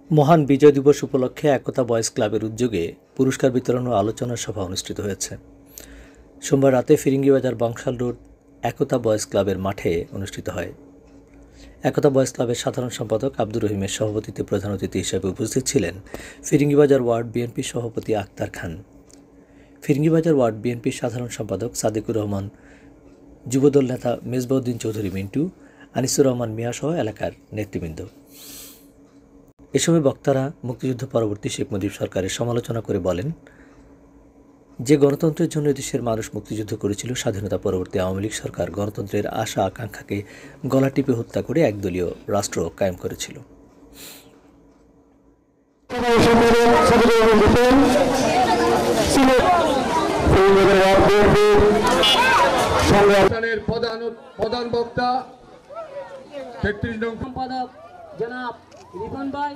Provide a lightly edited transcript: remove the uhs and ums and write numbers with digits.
মহান বিজয় দিবস উপলক্ষে একতা বয়েজ ক্লাবের উদ্যোগে পুরস্কার বিতরণ ও আলোচনা সভা অনুষ্ঠিত হয়েছে। সোমবার রাতে ফিরিঙ্গিবাজার বংশাল রোড একতা বয়েজ ক্লাবের মাঠে অনুষ্ঠিত হয়। একতা বয়েজ ক্লাবের সাধারণ সম্পাদক আব্দুর রহিমের সভাপতিত্বে প্রধান অতিথি হিসেবে উপস্থিত ছিলেন ফিরিঙ্গিবাজার ওয়ার্ড বিএনপির সভাপতি আক্তার খান, ফিরিঙ্গিবাজার ওয়ার্ড বিএনপির সাধারণ সম্পাদক সাদেকুর রহমান, যুবদল নেতা মেজবাউদ্দিন চৌধুরী মিন্টু, আনিসুর রহমান মিয়া সহ এলাকার নেতৃবৃন্দ। এ সময় বক্তারা মুক্তিযুদ্ধ পরবর্তী শেখ মুজিব সরকারের সমালোচনা করে বলেন, যে গণতন্ত্রের জন্য দেশের মানুষ মুক্তিযুদ্ধ করেছিল, স্বাধীনতা পরবর্তী আওয়ামী লীগ সরকার গণতন্ত্রের আশা আকাঙ্ক্ষাকে গলা টিপে হত্যা করে একদলীয় রাষ্ট্র কায়েম করেছিল। প্রধান বক্তা ৩৩ নং সম্পাদক জনাব রিপন ভাই।